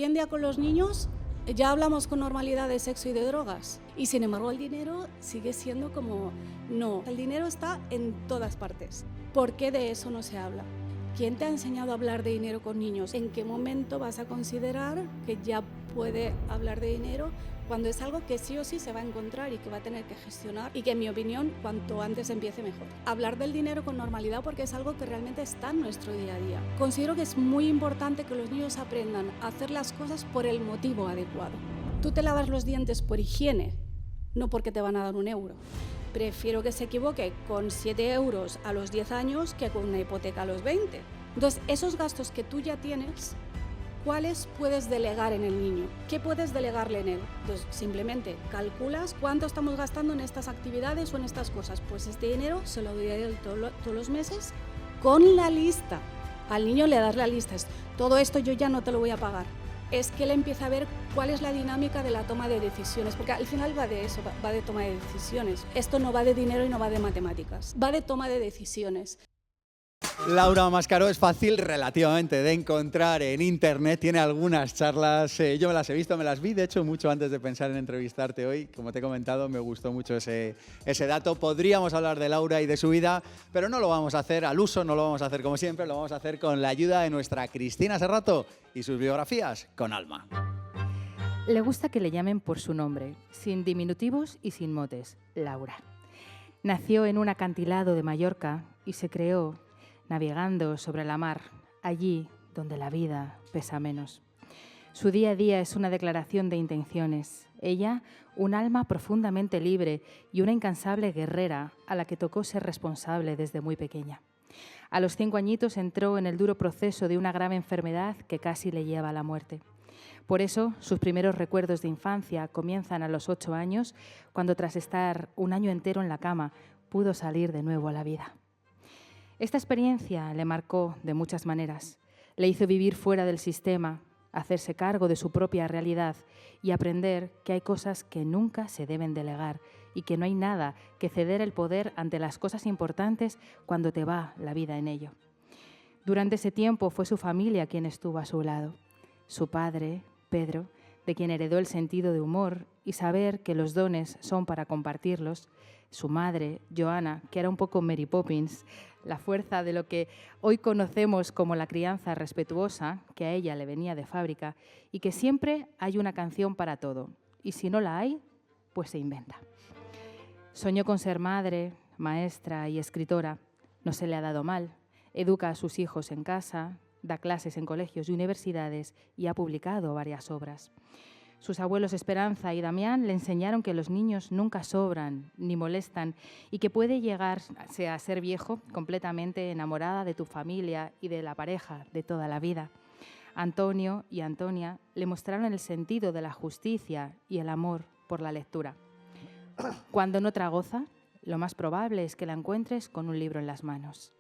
en día con los niños ya hablamos con normalidad de sexo y de drogas. Y sin embargo el dinero sigue siendo como, no, el dinero está en todas partes. ¿Por qué de eso no se habla? ¿Quién te ha enseñado a hablar de dinero con niños? ¿En qué momento vas a considerar que ya puede hablar de dinero cuando es algo que sí o sí se va a encontrar y que va a tener que gestionar y que, en mi opinión, cuanto antes empiece mejor? Hablar del dinero con normalidad porque es algo que realmente está en nuestro día a día. Considero que es muy importante que los niños aprendan a hacer las cosas por el motivo adecuado. Tú te lavas los dientes por higiene, no porque te van a dar un euro. Prefiero que se equivoque con 7 euros a los 10 años que con una hipoteca a los 20. Entonces, esos gastos que tú ya tienes, ¿cuáles puedes delegar en el niño? ¿Qué puedes delegarle en él? Pues simplemente calculas cuánto estamos gastando en estas actividades o en estas cosas. Pues este dinero se lo doy a él todos los meses con la lista. Al niño le das la lista. Todo esto yo ya no te lo voy a pagar. Es que él empieza a ver cuál es la dinámica de la toma de decisiones, porque al final va de eso, va de toma de decisiones. Esto no va de dinero y no va de matemáticas, va de toma de decisiones. Laura Mascaró es fácil relativamente de encontrar en internet, tiene algunas charlas, yo me las he visto, me las vi de hecho mucho antes de pensar en entrevistarte hoy, como te he comentado me gustó mucho ese dato. Podríamos hablar de Laura y de su vida, pero no lo vamos a hacer al uso, no lo vamos a hacer como siempre, lo vamos a hacer con la ayuda de nuestra Cristina Serrato y sus biografías con alma. Le gusta que le llamen por su nombre, sin diminutivos y sin motes, Laura. Nació en un acantilado de Mallorca y se creó navegando sobre la mar, allí donde la vida pesa menos. Su día a día es una declaración de intenciones. Ella, un alma profundamente libre y una incansable guerrera a la que tocó ser responsable desde muy pequeña. A los 5 añitos entró en el duro proceso de una grave enfermedad que casi le lleva a la muerte. Por eso, sus primeros recuerdos de infancia comienzan a los 8 años, cuando tras estar un año entero en la cama, pudo salir de nuevo a la vida. Esta experiencia le marcó de muchas maneras. Le hizo vivir fuera del sistema, hacerse cargo de su propia realidad y aprender que hay cosas que nunca se deben delegar y que no hay nada que ceder el poder ante las cosas importantes cuando te va la vida en ello. Durante ese tiempo fue su familia quien estuvo a su lado. Su padre, Pedro, de quien heredó el sentido de humor y saber que los dones son para compartirlos. Su madre, Joana, que era un poco Mary Poppins, la fuerza de lo que hoy conocemos como la crianza respetuosa, que a ella le venía de fábrica, y que siempre hay una canción para todo, y si no la hay, pues se inventa. Soñó con ser madre, maestra y escritora. No se le ha dado mal. Educa a sus hijos en casa, da clases en colegios y universidades y ha publicado varias obras. Sus abuelos Esperanza y Damián le enseñaron que los niños nunca sobran ni molestan y que puede llegarse a ser viejo completamente enamorada de tu familia y de la pareja de toda la vida. Antonio y Antonia le mostraron el sentido de la justicia y el amor por la lectura. Cuando no tragoza, lo más probable es que la encuentres con un libro en las manos.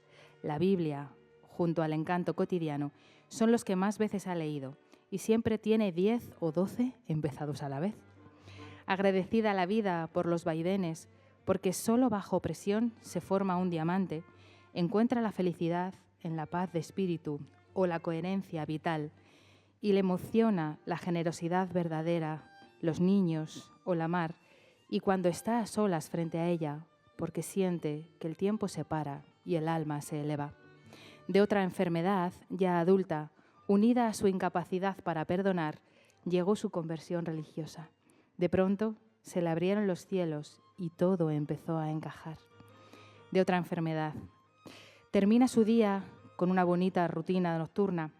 La Biblia, junto al encanto cotidiano, son los que más veces ha leído y siempre tiene 10 o 12 empezados a la vez. Agradecida a la vida por los vaivenes, porque solo bajo presión se forma un diamante, encuentra la felicidad en la paz de espíritu o la coherencia vital y le emociona la generosidad verdadera, los niños o la mar, y cuando está a solas frente a ella, porque siente que el tiempo se para y el alma se eleva. De otra enfermedad, ya adulta, unida a su incapacidad para perdonar, llegó su conversión religiosa. De pronto se le abrieron los cielos y todo empezó a encajar. De otra enfermedad. Termina su día con una bonita rutina nocturna.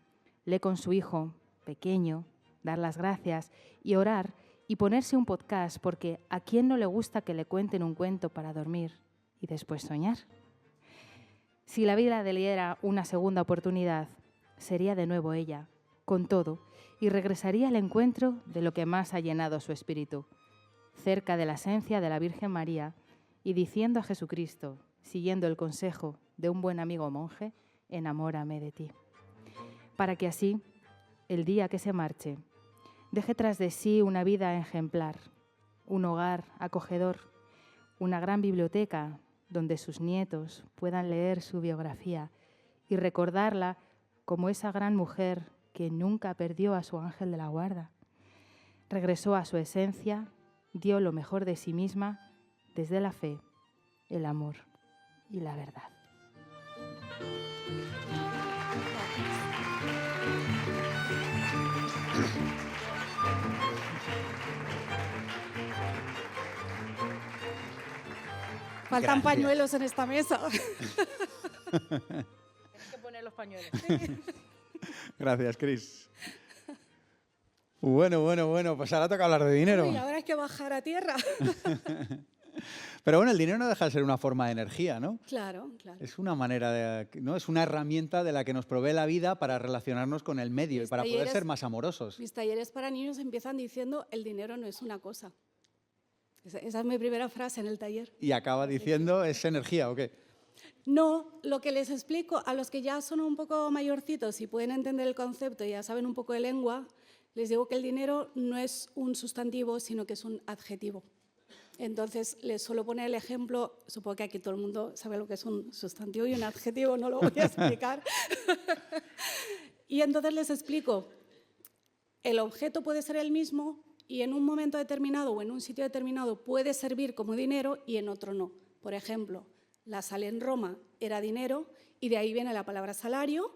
Lee con su hijo pequeño, dar las gracias y orar y ponerse un podcast, porque ¿a quién no le gusta que le cuenten un cuento para dormir y después soñar? Si la vida le diera una segunda oportunidad, sería de nuevo ella, con todo, y regresaría al encuentro de lo que más ha llenado su espíritu, cerca de la esencia de la Virgen María y diciendo a Jesucristo, siguiendo el consejo de un buen amigo monje, enamórame de ti. Para que así, el día que se marche, deje tras de sí una vida ejemplar, un hogar acogedor, una gran biblioteca donde sus nietos puedan leer su biografía y recordarla como esa gran mujer que nunca perdió a su ángel de la guarda. Regresó a su esencia, dio lo mejor de sí misma desde la fe, el amor y la verdad. Faltan Gracias. pañuelos en esta mesa. Tienes que poner los pañuelos. Gracias, Cris. Bueno, pues ahora toca hablar de dinero. Uy, ahora hay que bajar a tierra. Pero bueno, el dinero no deja de ser una forma de energía, ¿no? Claro, claro. Es una manera ¿no? Es una herramienta de la que nos provee la vida para relacionarnos con el medio y Mis para poder talleres- ser más amorosos. Mis talleres para niños empiezan diciendo el dinero no es una cosa. Esa es mi primera frase en el taller. Y acaba diciendo, ¿es energía o qué? No, lo que les explico a los que ya son un poco mayorcitos y pueden entender el concepto y ya saben un poco de lengua, les digo que el dinero no es un sustantivo, sino que es un adjetivo. Entonces, les suelo poner el ejemplo, supongo que aquí todo el mundo sabe lo que es un sustantivo y un adjetivo, no lo voy a explicar. Y entonces les explico, el objeto puede ser el mismo y en un momento determinado o en un sitio determinado puede servir como dinero y en otro no. Por ejemplo, la sal en Roma era dinero y de ahí viene la palabra salario.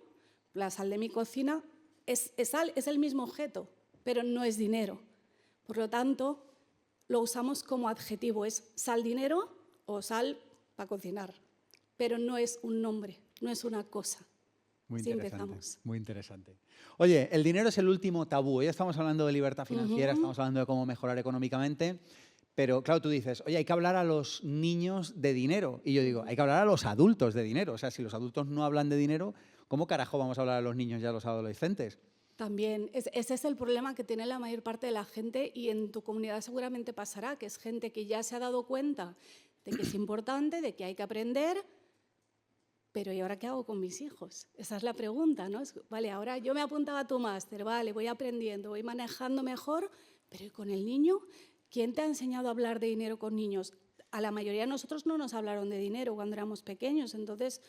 La sal de mi cocina es sal, es el mismo objeto, pero no es dinero. Por lo tanto, lo usamos como adjetivo, es sal dinero o sal para cocinar, pero no es un nombre, no es una cosa. Muy Sí, interesante, empezamos. muy interesante. Oye, el dinero es el último tabú. Hoy estamos hablando de libertad financiera, estamos hablando de cómo mejorar económicamente, pero claro, tú dices, oye, hay que hablar a los niños de dinero. Y yo digo, hay que hablar a los adultos de dinero. O sea, si los adultos no hablan de dinero, ¿cómo carajo vamos a hablar a los niños y a los adolescentes? También, ese es el problema que tiene la mayor parte de la gente y en tu comunidad seguramente pasará, que es gente que ya se ha dado cuenta de que es importante, de que hay que aprender, pero ¿y ahora qué hago con mis hijos? Esa es la pregunta, ¿no? Vale, ahora yo me apuntaba a tu máster, vale, voy aprendiendo, voy manejando mejor, pero ¿y con el niño? ¿Quién te ha enseñado a hablar de dinero con niños? A la mayoría de nosotros no nos hablaron de dinero cuando éramos pequeños, entonces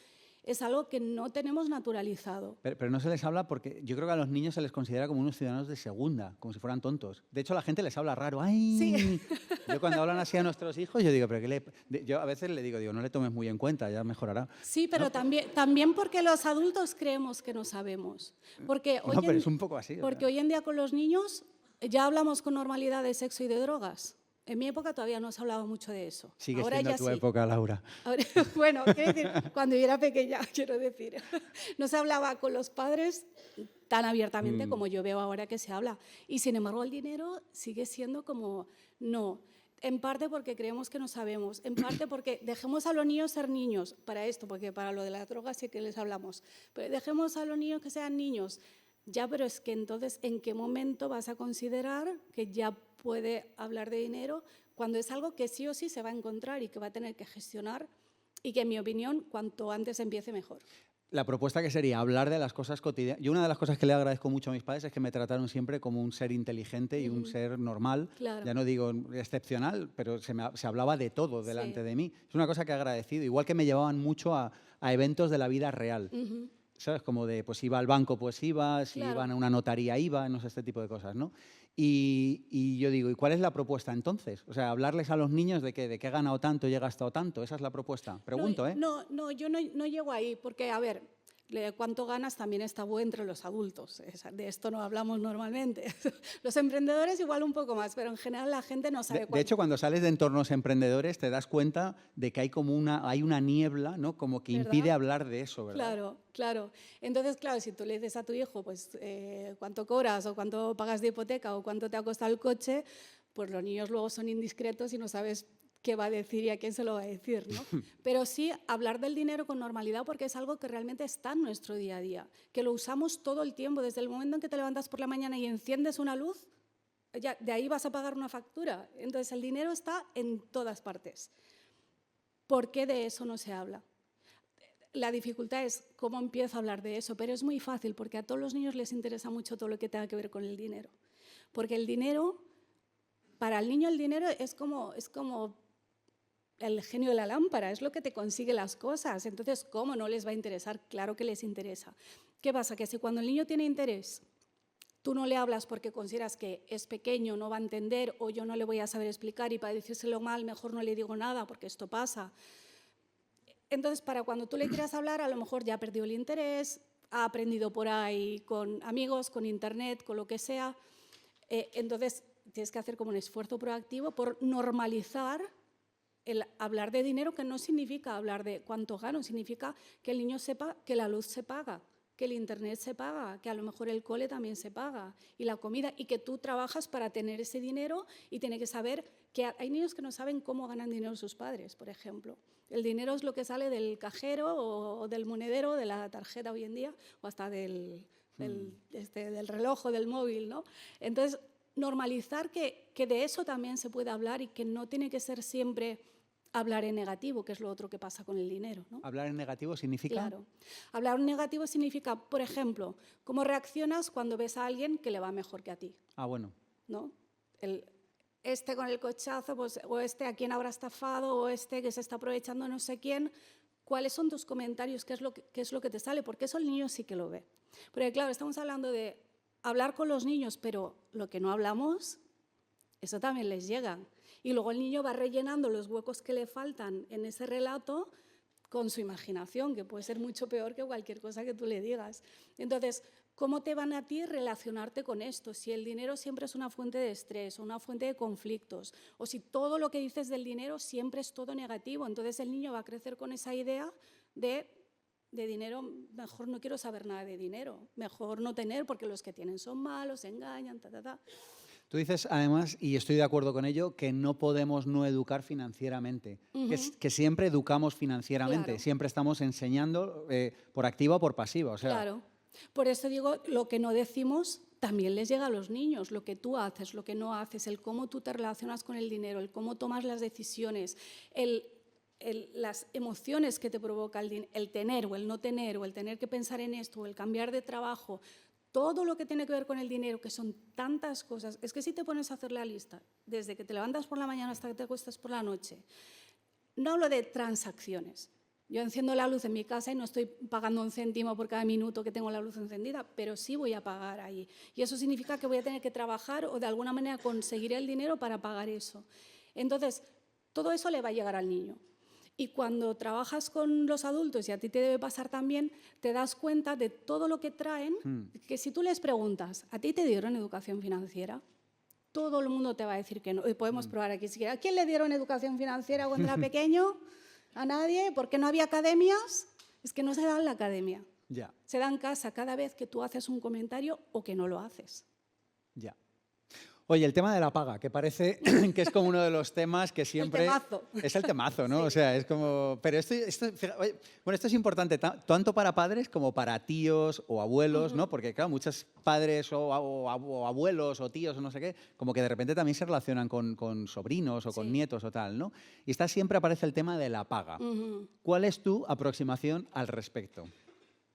es algo que no tenemos naturalizado. Pero no se les habla porque yo creo que a los niños se les considera como unos ciudadanos de segunda, como si fueran tontos. De hecho, la gente les habla raro. ¡Ay! Sí. Yo cuando hablan así a nuestros hijos, yo digo, yo a veces le digo, no le tomes muy en cuenta, ya mejorará. Sí, pero también porque los adultos creemos que no sabemos. Porque No, pero es un poco así. Porque hoy en día con los niños ya hablamos con normalidad de sexo y de drogas. En mi época todavía no se hablaba mucho de eso. Sigue Ahora siendo ya tu sí. época, Laura. Ahora, bueno, quiero decir, cuando yo era pequeña, quiero decir, no se hablaba con los padres tan abiertamente como yo veo ahora que se habla. Y sin embargo el dinero sigue siendo como no. En parte porque creemos que no sabemos, en parte porque dejemos a los niños ser niños para esto, porque para lo de la droga sí que les hablamos, pero dejemos a los niños que sean niños. Ya, pero es que entonces, ¿en qué momento vas a considerar que ya puede hablar de dinero cuando es algo que sí o sí se va a encontrar y que va a tener que gestionar y que, en mi opinión, cuanto antes empiece mejor? La propuesta que sería hablar de las cosas cotidianas. Yo una de las cosas que le agradezco mucho a mis padres es que me trataron siempre como un ser inteligente y un ser normal. Claro. Ya no digo excepcional, pero se hablaba de todo delante Sí. de mí. Es una cosa que he agradecido. Igual que me llevaban mucho a eventos de la vida real. ¿Sabes? Como de, pues iba al banco, pues iba, si Claro. iban a una notaría, iba, no sé, este tipo de cosas, ¿no? Y yo digo, ¿y cuál es la propuesta entonces? O sea, hablarles a los niños de que he ganado tanto y he gastado tanto, esa es la propuesta. Pregunto, ¿eh? No, yo no llego ahí, porque, a ver, cuánto ganas también es tabú entre los adultos. De esto no hablamos normalmente. Los emprendedores igual un poco más, pero en general la gente no sabe De hecho, cuando sales de entornos emprendedores te das cuenta de que hay como una niebla, ¿no? Como que ¿Verdad? impide hablar de eso, ¿verdad? Claro, claro. Entonces, claro, si tú le dices a tu hijo, pues, cuánto cobras o cuánto pagas de hipoteca o cuánto te ha costado el coche, pues los niños luego son indiscretos y no sabes qué va a decir y a quién se lo va a decir, ¿no? Pero sí hablar del dinero con normalidad porque es algo que realmente está en nuestro día a día, que lo usamos todo el tiempo, desde el momento en que te levantas por la mañana y enciendes una luz, ya, de ahí vas a pagar una factura. Entonces, el dinero está en todas partes. ¿Por qué de eso no se habla? La dificultad es cómo empiezo a hablar de eso, pero es muy fácil porque a todos los niños les interesa mucho todo lo que tenga que ver con el dinero. Porque el dinero, para el niño el dinero es como el genio de la lámpara, es lo que te consigue las cosas. Entonces, ¿cómo no les va a interesar? Claro que les interesa. ¿Qué pasa? Que si cuando el niño tiene interés tú no le hablas porque consideras que es pequeño, no va a entender, o yo no le voy a saber explicar y para decírselo mal mejor no le digo nada porque esto pasa. Entonces, para cuando tú le quieras hablar, a lo mejor ya ha perdido el interés, ha aprendido por ahí con amigos, con internet, con lo que sea. Entonces, tienes que hacer como un esfuerzo proactivo por normalizar el hablar de dinero, que no significa hablar de cuánto gano, significa que el niño sepa que la luz se paga, que el internet se paga, que a lo mejor el cole también se paga, y la comida, y que tú trabajas para tener ese dinero y tiene que saber que hay niños que no saben cómo ganan dinero sus padres, por ejemplo. El dinero es lo que sale del cajero o del monedero, de la tarjeta hoy en día, o hasta del reloj o del móvil, ¿no? Entonces, normalizar que de eso también se puede hablar y que no tiene que ser siempre hablar en negativo, que es lo otro que pasa con el dinero, ¿no? ¿Hablar en negativo significa? Claro. Hablar en negativo significa, por ejemplo, cómo reaccionas cuando ves a alguien que le va mejor que a ti. Ah, bueno. ¿No? Este con el cochazo, pues, o este a quién habrá estafado, o este que se está aprovechando no sé quién. ¿Cuáles son tus comentarios? ¿Qué es lo que te sale? Porque eso el niño sí que lo ve. Porque claro, estamos hablando de hablar con los niños, pero lo que no hablamos, eso también les llega. Y luego el niño va rellenando los huecos que le faltan en ese relato con su imaginación, que puede ser mucho peor que cualquier cosa que tú le digas. Entonces, ¿cómo te van a ti relacionarte con esto? Si el dinero siempre es una fuente de estrés o una fuente de conflictos, o si todo lo que dices del dinero siempre es todo negativo, entonces el niño va a crecer con esa idea de dinero, mejor no quiero saber nada de dinero, mejor no tener porque los que tienen son malos, engañan, ta. Tú dices, además, y estoy de acuerdo con ello, que no podemos no educar financieramente, que siempre educamos financieramente, claro. Siempre estamos enseñando por activa o por pasiva. O sea, claro, por eso digo, lo que no decimos también les llega a los niños, lo que tú haces, lo que no haces, el cómo tú te relacionas con el dinero, el cómo tomas las decisiones, las emociones que te provoca el tener o el no tener, o el tener que pensar en esto, o el cambiar de trabajo. Todo lo que tiene que ver con el dinero, que son tantas cosas, es que si te pones a hacer la lista, desde que te levantas por la mañana hasta que te acuestas por la noche, no hablo de transacciones. Yo enciendo la luz en mi casa y no estoy pagando un céntimo por cada minuto que tengo la luz encendida, pero sí voy a pagar ahí. Y eso significa que voy a tener que trabajar o de alguna manera conseguir el dinero para pagar eso. Entonces, todo eso le va a llegar al niño. Y cuando trabajas con los adultos, y a ti te debe pasar también, te das cuenta de todo lo que traen, que si tú les preguntas, ¿a ti te dieron educación financiera? Todo el mundo te va a decir que no. Y podemos probar aquí si quieres. ¿A quién le dieron educación financiera cuando era pequeño? ¿A nadie? ¿Por qué no había academias? Es que no se da en la academia. Ya. Se da en casa cada vez que tú haces un comentario o que no lo haces. Ya. Oye, el tema de la paga, que parece que es como uno de los temas que siempre... El temazo. Es el temazo, ¿no? Sí. O sea, es como... Pero esto es importante tanto para padres como para tíos o abuelos, ¿no? Porque, claro, muchos padres o abuelos o tíos o no sé qué, como que de repente también se relacionan con sobrinos o con nietos o tal, ¿no? Y siempre aparece el tema de la paga. ¿Cuál es tu aproximación al respecto?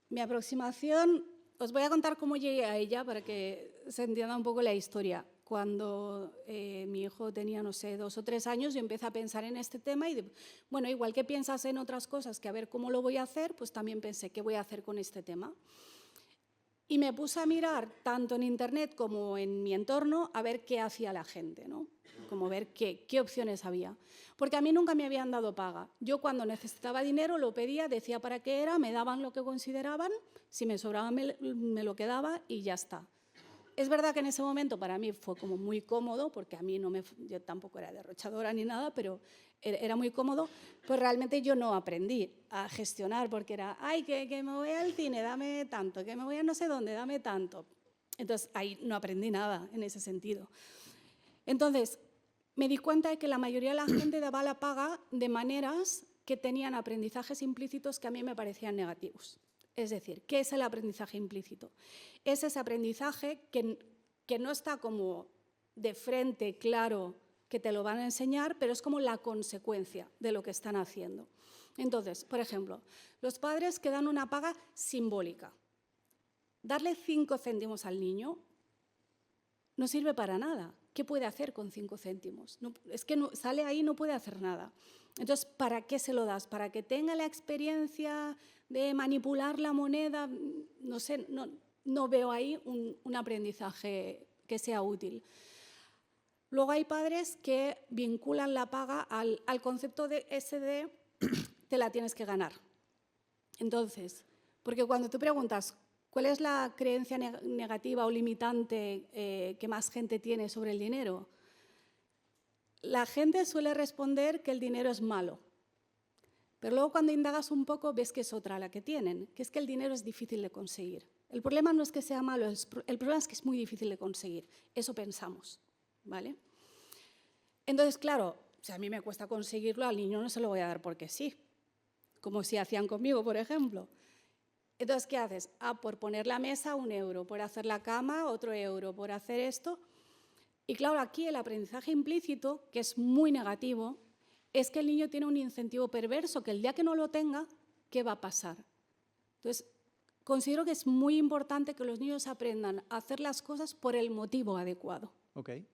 Mi aproximación... Os voy a contar cómo llegué a ella para que se entienda un poco la historia. Cuando mi hijo tenía, no sé, 2 o 3 años, yo empecé a pensar en este tema y, bueno, igual que piensas en otras cosas, que a ver cómo lo voy a hacer, pues también pensé, ¿qué voy a hacer con este tema? Y me puse a mirar, tanto en Internet como en mi entorno, a ver qué hacía la gente, ¿no? Como ver qué opciones había. Porque a mí nunca me habían dado paga. Yo cuando necesitaba dinero lo pedía, decía para qué era, me daban lo que consideraban, si me sobraba me lo quedaba y ya está. Es verdad que en ese momento para mí fue como muy cómodo, porque a mí yo tampoco era derrochadora ni nada, pero era muy cómodo, pues realmente yo no aprendí a gestionar, porque era, ay, que me voy al cine, dame tanto, que me voy a no sé dónde, dame tanto. Entonces ahí no aprendí nada en ese sentido. Entonces me di cuenta de que la mayoría de la gente daba la paga de maneras que tenían aprendizajes implícitos que a mí me parecían negativos. Es decir, ¿qué es el aprendizaje implícito? Es ese aprendizaje que no está como de frente, claro, que te lo van a enseñar, pero es como la consecuencia de lo que están haciendo. Entonces, por ejemplo, los padres que dan una paga simbólica. Darle 5 céntimos al niño no sirve para nada. ¿Qué puede hacer con 5 céntimos? No, es que sale ahí y no puede hacer nada. Entonces, ¿para qué se lo das? ¿Para que tenga la experiencia de manipular la moneda? No sé, no veo ahí un aprendizaje que sea útil. Luego hay padres que vinculan la paga al concepto de te la tienes que ganar. Entonces, porque cuando tú preguntas cuál es la creencia negativa o limitante que más gente tiene sobre el dinero, la gente suele responder que el dinero es malo. Pero luego cuando indagas un poco ves que es otra la que tienen, que es que el dinero es difícil de conseguir. El problema no es que sea malo, el problema es que es muy difícil de conseguir. Eso pensamos, ¿vale? Entonces, claro, si a mí me cuesta conseguirlo, al niño no se lo voy a dar porque sí, como si hacían conmigo, por ejemplo. Entonces, ¿qué haces? Por poner la mesa, 1 euro, por hacer la cama, otro euro, por hacer esto. Y claro, aquí el aprendizaje implícito, que es muy negativo, es que el niño tiene un incentivo perverso, que el día que no lo tenga, ¿qué va a pasar? Entonces, considero que es muy importante que los niños aprendan a hacer las cosas por el motivo adecuado. Okay.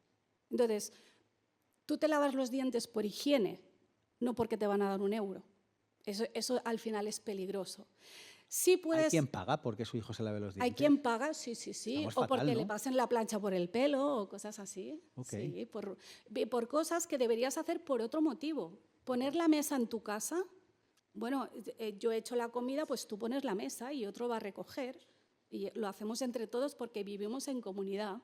Entonces, tú te lavas los dientes por higiene, no porque te van a dar 1 euro. Eso al final es peligroso. Sí puedes, ¿Hay quien paga porque su hijo se lave los dientes? Hay quien paga, sí. Estamos O fatal, porque ¿no? le pasen la plancha por el pelo o cosas así. Okay. Sí, por cosas que deberías hacer por otro motivo. Poner la mesa en tu casa, bueno, yo he hecho la comida, pues tú pones la mesa y otro va a recoger. Y lo hacemos entre todos porque vivimos en comunidad.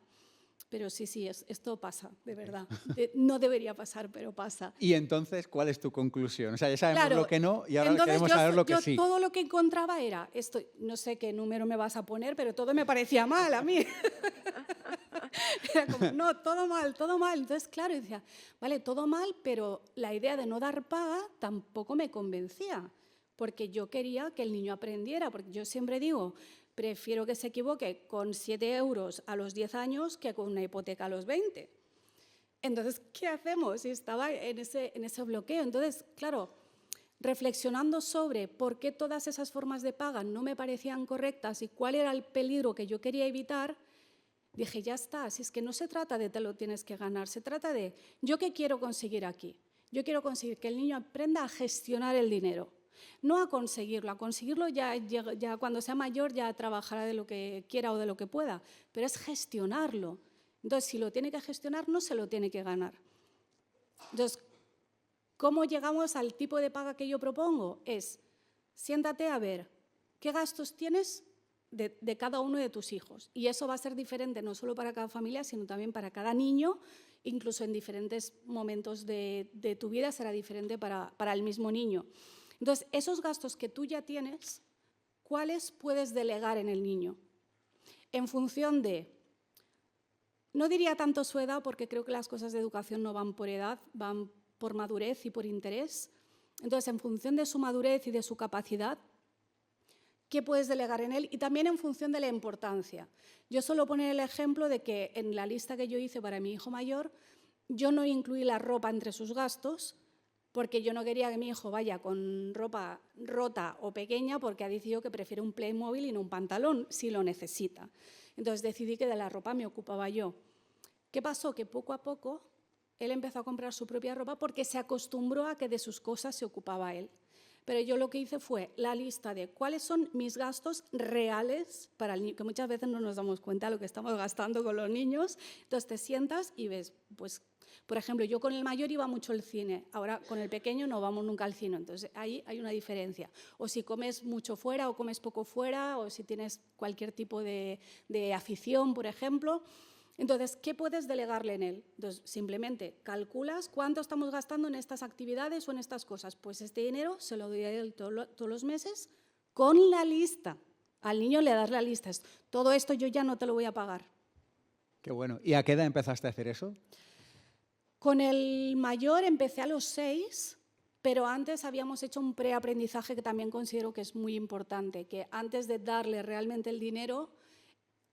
Pero sí, esto pasa, de verdad. No debería pasar, pero pasa. Y entonces, ¿cuál es tu conclusión? O sea, ya sabemos Claro, lo que no y ahora entonces queremos saber lo que yo sí. todo lo que encontraba era, esto, no sé qué número me vas a poner, pero todo me parecía mal a mí. Era como, no, todo mal, todo mal. Entonces, claro, decía, vale, todo mal, pero la idea de no dar paga tampoco me convencía, porque yo quería que el niño aprendiera, porque yo siempre digo, prefiero que se equivoque con 7 euros a los 10 años que con una hipoteca a los 20. Entonces, ¿qué hacemos? Y estaba en ese bloqueo. Entonces, claro, reflexionando sobre por qué todas esas formas de paga no me parecían correctas y cuál era el peligro que yo quería evitar, dije, ya está, si es que no se trata de te lo tienes que ganar, se trata de, ¿yo qué quiero conseguir aquí? Yo quiero conseguir que el niño aprenda a gestionar el dinero. No a conseguirlo ya cuando sea mayor ya trabajará de lo que quiera o de lo que pueda, pero es gestionarlo. Entonces, si lo tiene que gestionar, no se lo tiene que ganar. Entonces, ¿cómo llegamos al tipo de paga que yo propongo? Es, siéntate a ver qué gastos tienes de cada uno de tus hijos. Y eso va a ser diferente no solo para cada familia, sino también para cada niño, incluso en diferentes momentos de tu vida será diferente para el mismo niño. Entonces, esos gastos que tú ya tienes, ¿cuáles puedes delegar en el niño? En función de, no diría tanto su edad, porque creo que las cosas de educación no van por edad, van por madurez y por interés. Entonces, en función de su madurez y de su capacidad, ¿qué puedes delegar en él? Y también en función de la importancia. Yo suelo poner el ejemplo de que en la lista que yo hice para mi hijo mayor, yo no incluí la ropa entre sus gastos, porque yo no quería que mi hijo vaya con ropa rota o pequeña porque ha decidido que prefiere un Playmobil y no un pantalón si lo necesita. Entonces decidí que de la ropa me ocupaba yo. ¿Qué pasó? Que poco a poco él empezó a comprar su propia ropa porque se acostumbró a que de sus cosas se ocupaba él. Pero yo lo que hice fue la lista de cuáles son mis gastos reales para el niño, que muchas veces no nos damos cuenta de lo que estamos gastando con los niños. Entonces te sientas y ves, pues, por ejemplo, yo con el mayor iba mucho al cine, ahora con el pequeño no vamos nunca al cine, entonces ahí hay una diferencia. O si comes mucho fuera o comes poco fuera, o si tienes cualquier tipo de afición, por ejemplo. Entonces, ¿qué puedes delegarle en él? Entonces, simplemente calculas cuánto estamos gastando en estas actividades o en estas cosas. Pues este dinero se lo doy a él todos los meses con la lista. Al niño le das la lista. Todo esto yo ya no te lo voy a pagar. Qué bueno. ¿Y a qué edad empezaste a hacer eso? Con el mayor empecé a los 6, pero antes habíamos hecho un preaprendizaje que también considero que es muy importante, que antes de darle realmente el dinero,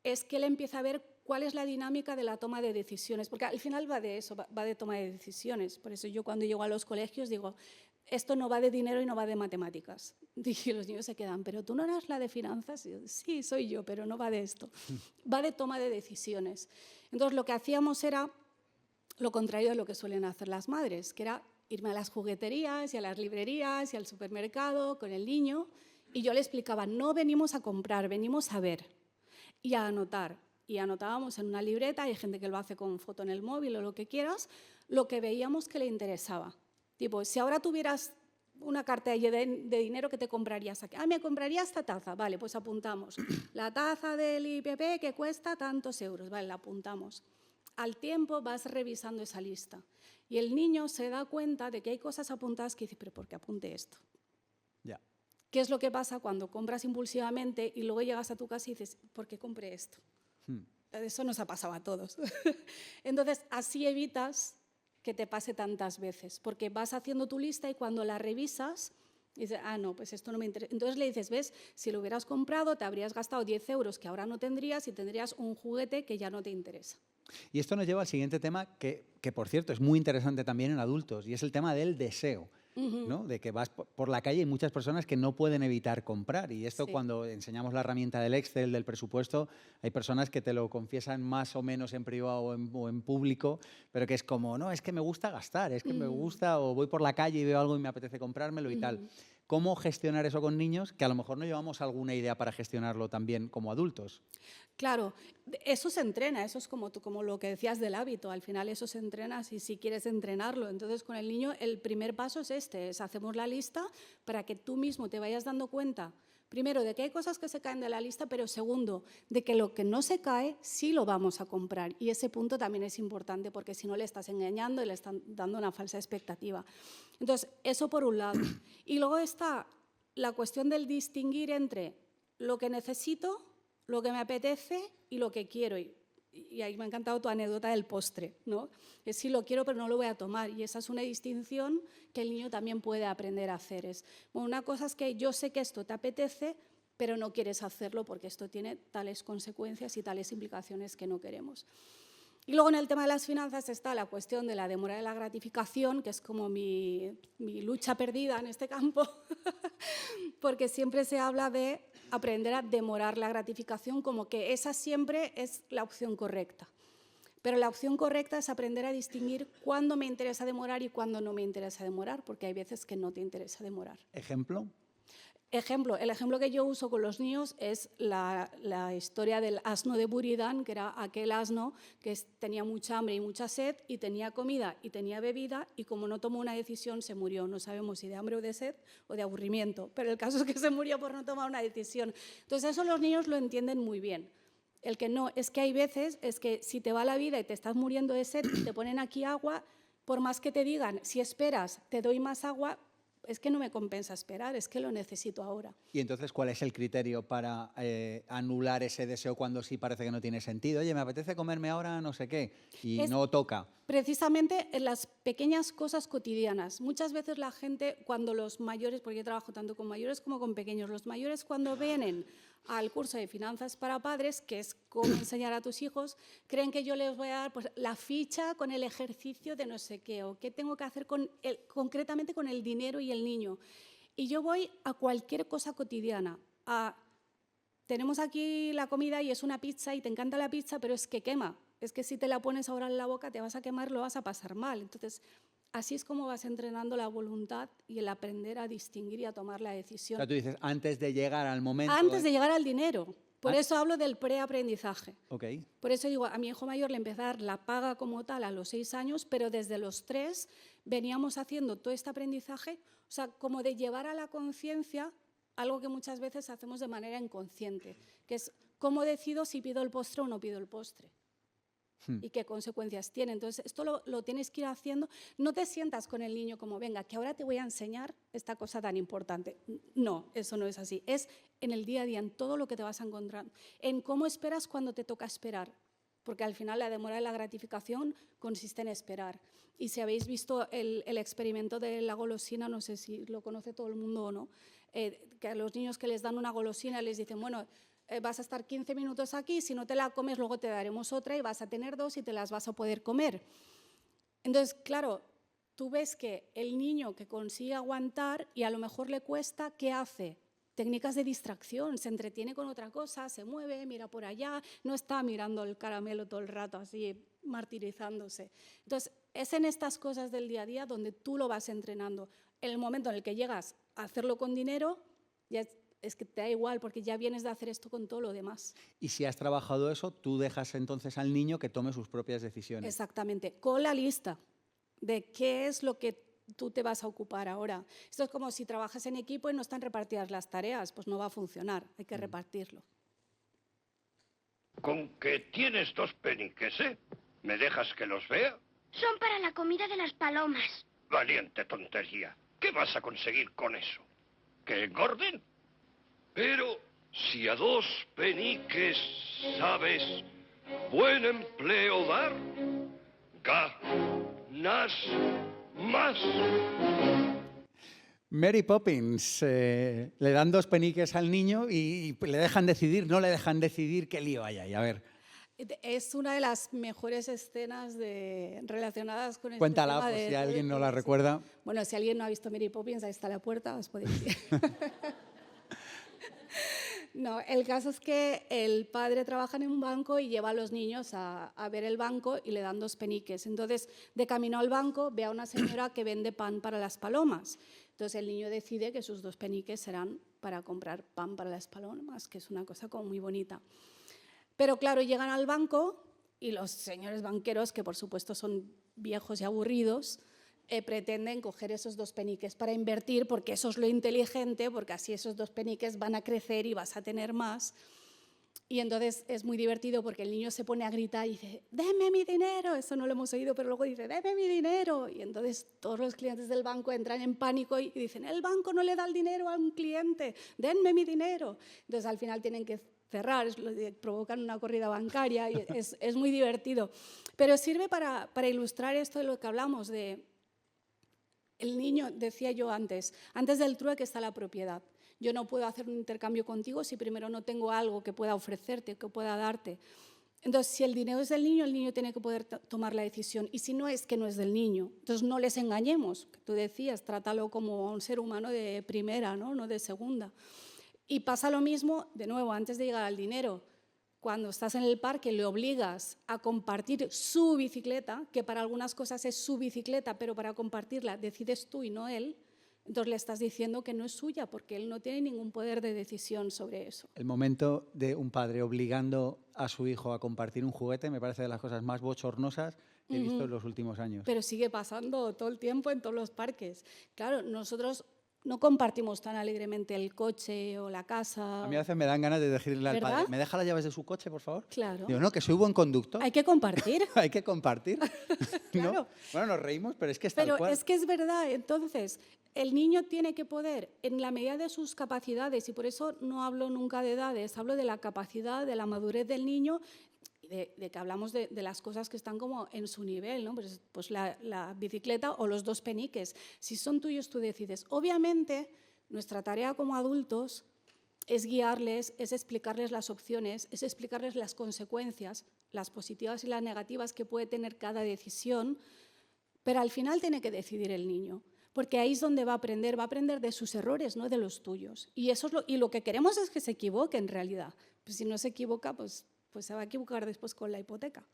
es que él empieza a ver cuál es la dinámica de la toma de decisiones, porque al final va de eso, va de toma de decisiones. Por eso yo cuando llego a los colegios digo, esto no va de dinero y no va de matemáticas. Y los niños se quedan, ¿pero tú no eras la de finanzas? Y yo, sí, soy yo, pero no va de esto. Va de toma de decisiones. Entonces lo que hacíamos era lo contrario de lo que suelen hacer las madres, que era irme a las jugueterías y a las librerías y al supermercado con el niño, y yo le explicaba, no venimos a comprar, venimos a ver. y a anotar. Y anotábamos en una libreta, hay gente que lo hace con foto en el móvil o lo que quieras, lo que veíamos que le interesaba. Tipo, si ahora tuvieras una cartilla de dinero, que te comprarías aquí. Me compraría esta taza. Vale, pues apuntamos. La taza del IPP que cuesta tantos euros. Vale, la apuntamos. Al tiempo vas revisando esa lista. Y el niño se da cuenta de que hay cosas apuntadas que dice, ¿pero por qué apunté esto? Ya. ¿Qué es lo que pasa cuando compras impulsivamente y luego llegas a tu casa y dices, ¿por qué compré esto? Eso nos ha pasado a todos. Entonces, así evitas que te pase tantas veces, porque vas haciendo tu lista y cuando la revisas, dices, no, pues esto no me interesa. Entonces le dices, ves, si lo hubieras comprado, te habrías gastado 10 euros que ahora no tendrías y tendrías un juguete que ya no te interesa. Y esto nos lleva al siguiente tema que, por cierto, es muy interesante también en adultos, y es el tema del deseo. ¿No? De que vas por la calle y hay muchas personas que no pueden evitar comprar. Y esto, cuando enseñamos la herramienta del Excel, del presupuesto, hay personas que te lo confiesan más o menos en privado o en público, pero que es como, no, es que me gusta gastar, es que me gusta, o voy por la calle y veo algo y me apetece comprármelo y tal. ¿Cómo gestionar eso con niños? Que a lo mejor no llevamos alguna idea para gestionarlo también como adultos. Claro, eso se entrena, eso es como lo que decías del hábito, al final eso se entrena si quieres entrenarlo. Entonces con el niño el primer paso es hacemos la lista para que tú mismo te vayas dando cuenta, primero, de que hay cosas que se caen de la lista, pero segundo, de que lo que no se cae sí lo vamos a comprar. Y ese punto también es importante porque si no le estás engañando y le están dando una falsa expectativa. Entonces, eso por un lado. Y luego está la cuestión del distinguir entre lo que necesito, lo que me apetece y lo que quiero. Y ahí me ha encantado tu anécdota del postre, ¿no? Es sí lo quiero, pero no lo voy a tomar. Y esa es una distinción que el niño también puede aprender a hacer. Una cosa es que yo sé que esto te apetece, pero no quieres hacerlo porque esto tiene tales consecuencias y tales implicaciones que no queremos. Y luego en el tema de las finanzas está la cuestión de la demora de la gratificación, que es como mi lucha perdida en este campo, porque siempre se habla de aprender a demorar la gratificación, como que esa siempre es la opción correcta. Pero la opción correcta es aprender a distinguir cuándo me interesa demorar y cuándo no me interesa demorar, porque hay veces que no te interesa demorar. ¿Ejemplo? El ejemplo que yo uso con los niños es la historia del asno de Buridan, que era aquel asno que tenía mucha hambre y mucha sed y tenía comida y tenía bebida y como no tomó una decisión se murió. No sabemos si de hambre o de sed o de aburrimiento, pero el caso es que se murió por no tomar una decisión. Entonces eso los niños lo entienden muy bien. El que no, es que hay veces, es que si te va la vida y te estás muriendo de sed y te ponen aquí agua, por más que te digan, si esperas te doy más agua, es que no me compensa esperar, es que lo necesito ahora. Y entonces, ¿cuál es el criterio para anular ese deseo cuando sí parece que no tiene sentido? Oye, me apetece comerme ahora no sé qué y no toca. Precisamente en las pequeñas cosas cotidianas. Muchas veces la gente, cuando los mayores, porque yo trabajo tanto con mayores como con pequeños, los mayores cuando vienen al curso de finanzas para padres, que es cómo enseñar a tus hijos, creen que yo les voy a dar pues, la ficha con el ejercicio de no sé qué, o qué tengo que hacer concretamente con el dinero y el niño. Y yo voy a cualquier cosa cotidiana. Tenemos aquí la comida y es una pizza y te encanta la pizza, pero es que quema. Es que si te la pones ahora en la boca te vas a quemar, lo vas a pasar mal. Entonces, así es como vas entrenando la voluntad y el aprender a distinguir y a tomar la decisión. O sea, tú dices, antes de llegar al momento... Antes de llegar al dinero. Por eso hablo del preaprendizaje. Okay. Por eso digo, a mi hijo mayor le empecé a dar la paga como tal a los 6 años, pero desde los 3 veníamos haciendo todo este aprendizaje, o sea, como de llevar a la conciencia algo que muchas veces hacemos de manera inconsciente, que es cómo decido si pido el postre o no pido el postre. Y qué consecuencias tiene. Entonces, esto lo tienes que ir haciendo. No te sientas con el niño como, venga, que ahora te voy a enseñar esta cosa tan importante. No, eso no es así. Es en el día a día, en todo lo que te vas a encontrar, en cómo esperas cuando te toca esperar. Porque al final la demora de la gratificación consiste en esperar. Y si habéis visto el experimento de la golosina, no sé si lo conoce todo el mundo o no, que a los niños que les dan una golosina les dicen, bueno, vas a estar 15 minutos aquí, si no te la comes luego te daremos otra y vas a tener 2 y te las vas a poder comer. Entonces, claro, tú ves que el niño que consigue aguantar y a lo mejor le cuesta, ¿qué hace? Técnicas de distracción, se entretiene con otra cosa, se mueve, mira por allá, no está mirando el caramelo todo el rato así, martirizándose. Entonces, es en estas cosas del día a día donde tú lo vas entrenando. En el momento en el que llegas a hacerlo con dinero, ya es que te da igual porque ya vienes de hacer esto con todo lo demás. Y si has trabajado eso, tú dejas entonces al niño que tome sus propias decisiones. Exactamente, con la lista de qué es lo que tú te vas a ocupar ahora. Esto es como si trabajas en equipo y no están repartidas las tareas, pues no va a funcionar, hay que repartirlo. Con que tienes 2 peniques, ¿eh? ¿Me dejas que los vea? Son para la comida de las palomas. Valiente tontería. ¿Qué vas a conseguir con eso? ¿Que engorden? Pero si a 2 peniques sabes buen empleo dar, ganas más. Mary Poppins, le dan 2 peniques al niño y le dejan decidir, no le dejan decidir, qué lío hay ahí. A ver, Es una de las mejores escenas relacionadas con este cuéntala tema por de- si alguien no la sí. recuerda. Bueno, si alguien no ha visto Mary Poppins, ahí está la puerta, os podéis ir. No, el caso es que el padre trabaja en un banco y lleva a los niños a ver el banco y le dan 2 peniques. Entonces, de camino al banco, ve a una señora que vende pan para las palomas. Entonces, el niño decide que sus 2 peniques serán para comprar pan para las palomas, que es una cosa como muy bonita. Pero claro, llegan al banco y los señores banqueros, que por supuesto son viejos y aburridos, pretenden coger esos 2 peniques para invertir, porque eso es lo inteligente, porque así esos 2 peniques van a crecer y vas a tener más. Y entonces es muy divertido porque el niño se pone a gritar y dice, ¡deme mi dinero! Eso no lo hemos oído, pero luego dice, ¡deme mi dinero! Y entonces todos los clientes del banco entran en pánico y dicen, el banco no le da el dinero a un cliente, ¡denme mi dinero! Entonces al final tienen que cerrar, provocan una corrida bancaria y es muy divertido. Pero sirve para ilustrar esto de lo que hablamos de... El niño, decía yo antes del trueque está la propiedad. Yo no puedo hacer un intercambio contigo si primero no tengo algo que pueda ofrecerte, que pueda darte. Entonces, si el dinero es del niño, el niño tiene que poder tomar la decisión. Y si no es que no es del niño, entonces no les engañemos. Tú decías, trátalo como un ser humano de primera, no de segunda. Y pasa lo mismo, de nuevo, antes de llegar al dinero. Cuando estás en el parque le obligas a compartir su bicicleta, que para algunas cosas es su bicicleta, pero para compartirla decides tú y no él, entonces le estás diciendo que no es suya porque él no tiene ningún poder de decisión sobre eso. El momento de un padre obligando a su hijo a compartir un juguete me parece de las cosas más bochornosas que he visto en los últimos años. Pero sigue pasando todo el tiempo en todos los parques. Claro, nosotros no compartimos tan alegremente el coche o la casa. A mí a veces me dan ganas de decirle al ¿Verdad? padre, ¿me deja las llaves de su coche, por favor? Claro. Digo, no, que soy buen conductor. Hay que compartir. Hay que compartir. ¿No? Claro. Bueno, nos reímos, pero es que es tal Pero cual. es que es verdad. Entonces, el niño tiene que poder, en la medida de sus capacidades, y por eso no hablo nunca de edades, hablo de la capacidad, de la madurez del niño, de que hablamos de las cosas que están como en su nivel, ¿no? Pues la bicicleta o los 2 peniques. Si son tuyos, tú decides. Obviamente, nuestra tarea como adultos es guiarles, es explicarles las opciones, es explicarles las consecuencias, las positivas y las negativas que puede tener cada decisión, pero al final tiene que decidir el niño, porque ahí es donde va a aprender de sus errores, no de los tuyos. Y lo que queremos es que se equivoque en realidad. Pues si no se equivoca, pues se va a equivocar después con la hipoteca.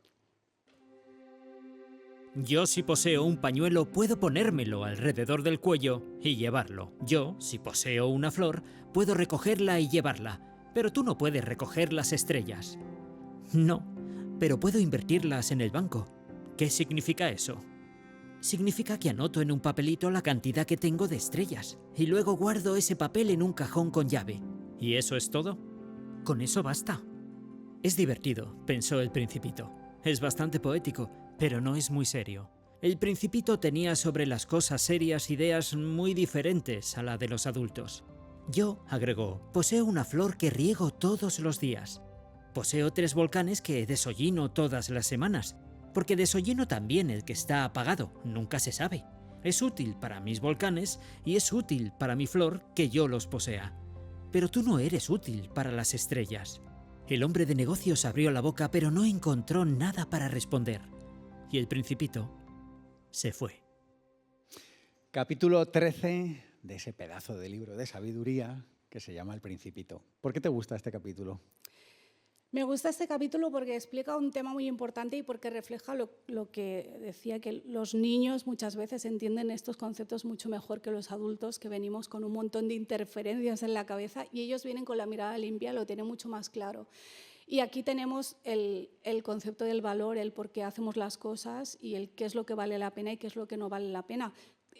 Yo, si poseo un pañuelo, puedo ponérmelo alrededor del cuello y llevarlo. Yo, si poseo una flor, puedo recogerla y llevarla. Pero tú no puedes recoger las estrellas. No, pero puedo invertirlas en el banco. ¿Qué significa eso? Significa que anoto en un papelito la cantidad que tengo de estrellas y luego guardo ese papel en un cajón con llave. ¿Y eso es todo? Con eso basta. Es divertido, pensó el Principito. Es bastante poético, pero no es muy serio. El Principito tenía sobre las cosas serias ideas muy diferentes a la de los adultos. Yo, agregó, poseo una flor que riego todos los días. Poseo 3 volcanes que desollino todas las semanas, porque desollino también el que está apagado, nunca se sabe. Es útil para mis volcanes y es útil para mi flor que yo los posea. Pero tú no eres útil para las estrellas. El hombre de negocios abrió la boca, pero no encontró nada para responder. Y el Principito se fue. Capítulo 13 de ese pedazo de libro de sabiduría que se llama El Principito. ¿Por qué te gusta este capítulo? Me gusta este capítulo porque explica un tema muy importante y porque refleja lo que decía, que los niños muchas veces entienden estos conceptos mucho mejor que los adultos, que venimos con un montón de interferencias en la cabeza y ellos vienen con la mirada limpia, lo tienen mucho más claro. Y aquí tenemos el concepto del valor, el por qué hacemos las cosas y el qué es lo que vale la pena y qué es lo que no vale la pena.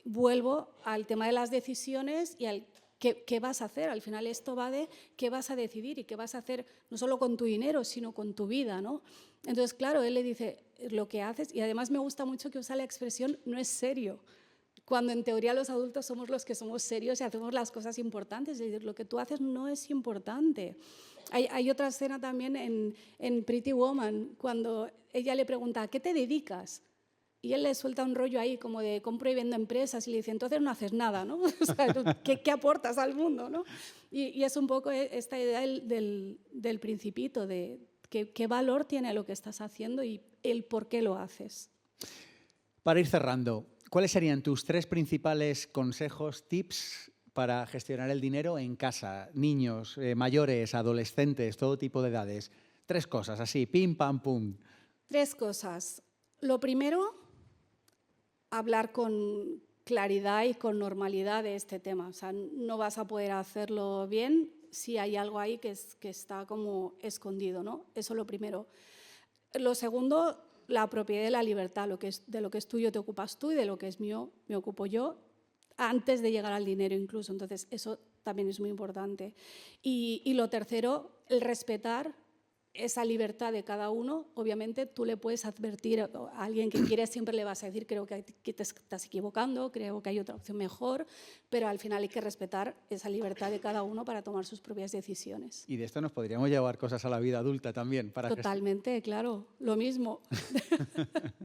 Vuelvo al tema de las decisiones y al ¿qué vas a hacer? Al final esto va de qué vas a decidir y qué vas a hacer no solo con tu dinero, sino con tu vida, ¿no? Entonces, claro, él le dice lo que haces y además me gusta mucho que usa la expresión no es serio, cuando en teoría los adultos somos los que somos serios y hacemos las cosas importantes. Es decir, lo que tú haces no es importante. Hay otra escena también en Pretty Woman, cuando ella le pregunta ¿a qué te dedicas? Y él le suelta un rollo ahí como de compro y vendo empresas y le dice, entonces no haces nada, ¿no? O sea, ¿qué aportas al mundo, ¿no? Y es un poco esta idea del principito, de qué valor tiene lo que estás haciendo y el por qué lo haces. Para ir cerrando, ¿cuáles serían tus 3 principales consejos, tips para gestionar el dinero en casa? Niños, mayores, adolescentes, todo tipo de edades. 3 cosas, así, pim, pam, pum. 3 cosas. Lo primero, hablar con claridad y con normalidad de este tema. O sea, no vas a poder hacerlo bien si hay algo ahí que está como escondido, ¿no? Eso es lo primero. Lo segundo, la propiedad de la libertad. De lo que es tuyo te ocupas tú y de lo que es mío me ocupo yo, antes de llegar al dinero incluso. Entonces, eso también es muy importante. Y lo tercero, el respetar esa libertad de cada uno. Obviamente tú le puedes advertir a alguien que quieres, siempre le vas a decir creo que te estás equivocando, creo que hay otra opción mejor, pero al final hay que respetar esa libertad de cada uno para tomar sus propias decisiones. Y de esto nos podríamos llevar cosas a la vida adulta también. Totalmente, claro, lo mismo.